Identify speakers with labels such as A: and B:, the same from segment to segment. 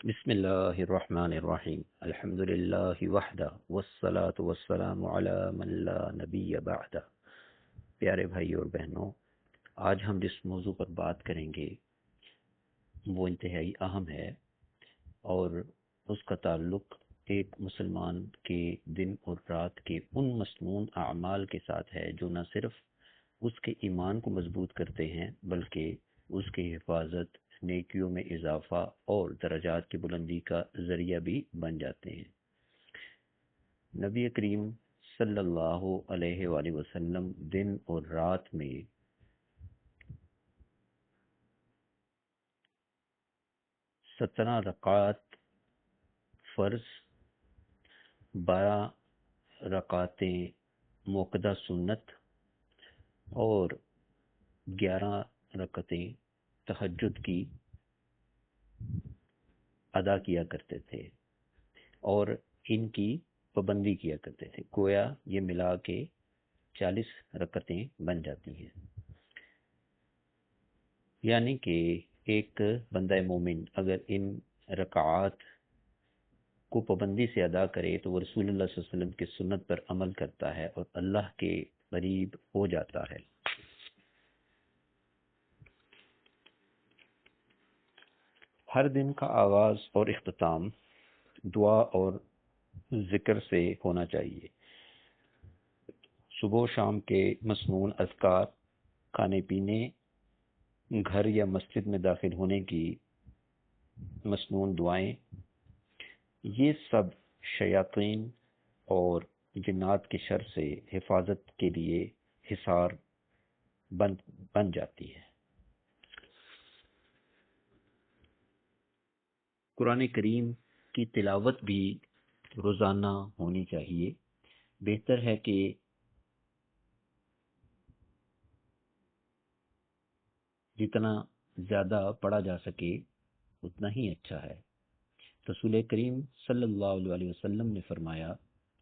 A: بسم اللہ الرحمن الرحیم الحمد للہ وحدہ والصلاة والسلام علی من لا نبی بعدہ۔ پیارے بھائی اور بہنوں، آج ہم جس موضوع پر بات کریں گے وہ انتہائی اہم ہے، اور اس کا تعلق ایک مسلمان کے دن اور رات کے ان مسنون اعمال کے ساتھ ہے جو نہ صرف اس کے ایمان کو مضبوط کرتے ہیں بلکہ اس کی حفاظت، نیکیوں میں اضافہ اور درجات کی بلندی کا ذریعہ بھی بن جاتے ہیں۔ نبی کریم صلی اللہ علیہ وآلہ وسلم دن اور رات میں 17 رکعات فرض، 12 رکعتیں موقدہ سنت اور 11 رکعتیں تہجد کی ادا کیا کرتے تھے، اور ان کی پابندی کیا کرتے تھے۔ گویا یہ ملا کے 40 رکعتیں بن جاتی ہیں، یعنی کہ ایک بندہ مومن اگر ان رکعات کو پابندی سے ادا کرے تو وہ رسول اللہ صلی اللہ علیہ وسلم کی سنت پر عمل کرتا ہے اور اللہ کے قریب ہو جاتا ہے۔ ہر دن کا آغاز اور اختتام دعا اور ذکر سے ہونا چاہیے۔ صبح و شام کے مسنون اذکار، کھانے پینے، گھر یا مسجد میں داخل ہونے کی مسنون دعائیں، یہ سب شیاطین اور جنات کی شر سے حفاظت کے لیے حصار بن جاتی ہے۔ قرآن کریم کی تلاوت بھی روزانہ ہونی چاہیے۔ بہتر ہے کہ جتنا زیادہ پڑھا جا سکے اتنا ہی اچھا ہے۔ رسول کریم صلی اللہ علیہ وسلم نے فرمایا،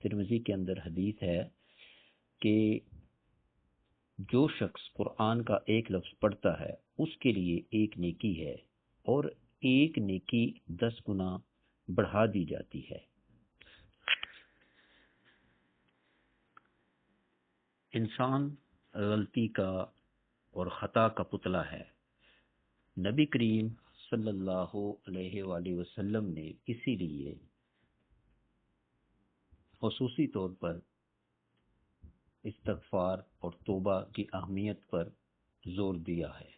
A: ترمذی کے اندر حدیث ہے کہ جو شخص قرآن کا ایک لفظ پڑھتا ہے اس کے لیے ایک نیکی ہے، اور ایک نیکی 10 گنا بڑھا دی جاتی ہے۔ انسان غلطی کا اور خطا کا پتلا ہے۔ نبی کریم صلی اللہ علیہ وآلہ وسلم نے اسی لیے خصوصی طور پر استغفار اور توبہ کی اہمیت پر زور دیا ہے۔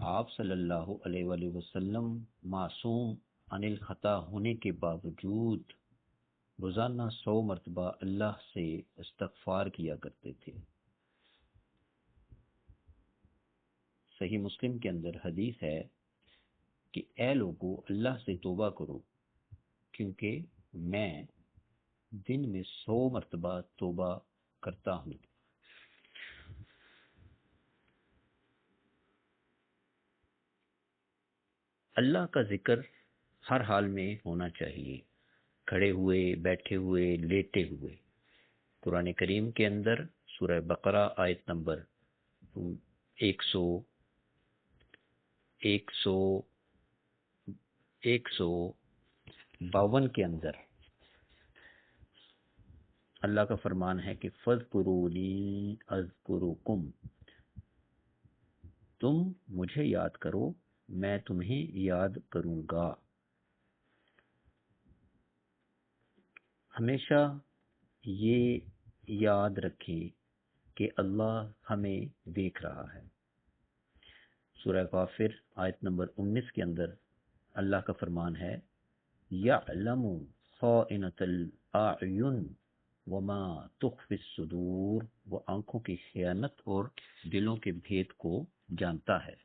A: آپ صلی اللہ علیہ وآلہ وسلم معصوم عن الخطا ہونے کے باوجود روزانہ 100 مرتبہ اللہ سے استغفار کیا کرتے تھے۔ صحیح مسلم کے اندر حدیث ہے کہ اے لوگو اللہ سے توبہ کرو، کیونکہ میں دن میں 100 مرتبہ توبہ کرتا ہوں۔ اللہ کا ذکر ہر حال میں ہونا چاہیے، کھڑے ہوئے، بیٹھے ہوئے، لیٹے ہوئے۔ قرآن کریم کے اندر سورہ بقرہ آیت نمبر 152 کے اندر اللہ کا فرمان ہے کہ فَاذْكُرُونِي أَذْكُرُكُمْ، تم مجھے یاد کرو میں تمہیں یاد کروں گا۔ ہمیشہ یہ یاد رکھیں کہ اللہ ہمیں دیکھ رہا ہے۔ سورہ غافر آیت نمبر 19 کے اندر اللہ کا فرمان ہے، یعلم خائنۃ الاعین وما تخفی الصدور، وہ آنکھوں کی خیانت اور دلوں کے بھید کو جانتا ہے۔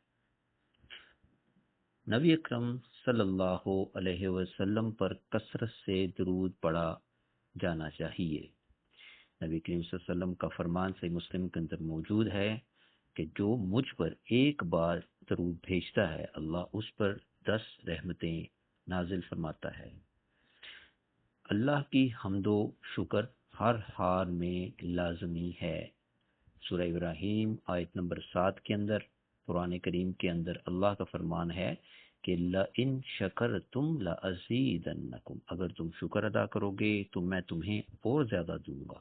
A: نبی اکرم صلی اللہ علیہ وسلم پر کثرت سے درود پڑھا جانا چاہیے۔ نبی کریم صلی اللہ علیہ وسلم کا فرمان صحیح مسلم کے اندر موجود ہے کہ جو مجھ پر ایک بار درود بھیجتا ہے اللہ اس پر 10 رحمتیں نازل فرماتا ہے۔ اللہ کی حمد و شکر ہر حال میں لازمی ہے۔ سورہ ابراہیم آیت نمبر 7 کے اندر قرآن کریم کے اندر اللہ کا فرمان ہے کہ لَإِن شَكَرْتُمْ لَأَزِيدَنَّكُمْ، اگر تم شکر ادا کرو گے تو میں تمہیں اور زیادہ دوں گا۔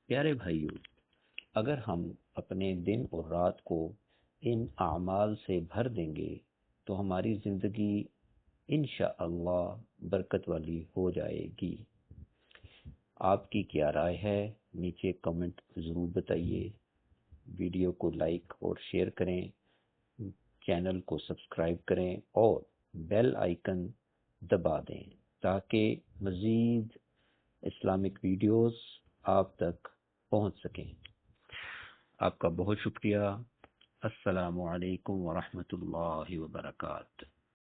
A: پیارے بھائیو، اگر ہم اپنے دن اور رات کو ان اعمال سے بھر دیں گے تو ہماری زندگی انشاءاللہ برکت والی ہو جائے گی۔ آپ کی کیا رائے ہے؟ نیچے کمنٹ ضرور بتائیے۔ ویڈیو کو لائک اور شیئر کریں، چینل کو سبسکرائب کریں اور بیل آئیکن دبا دیں تاکہ مزید اسلامک ویڈیوز آپ تک پہنچ سکیں۔ آپ کا بہت شکریہ۔ السلام علیکم ورحمۃ اللہ وبرکاتہ۔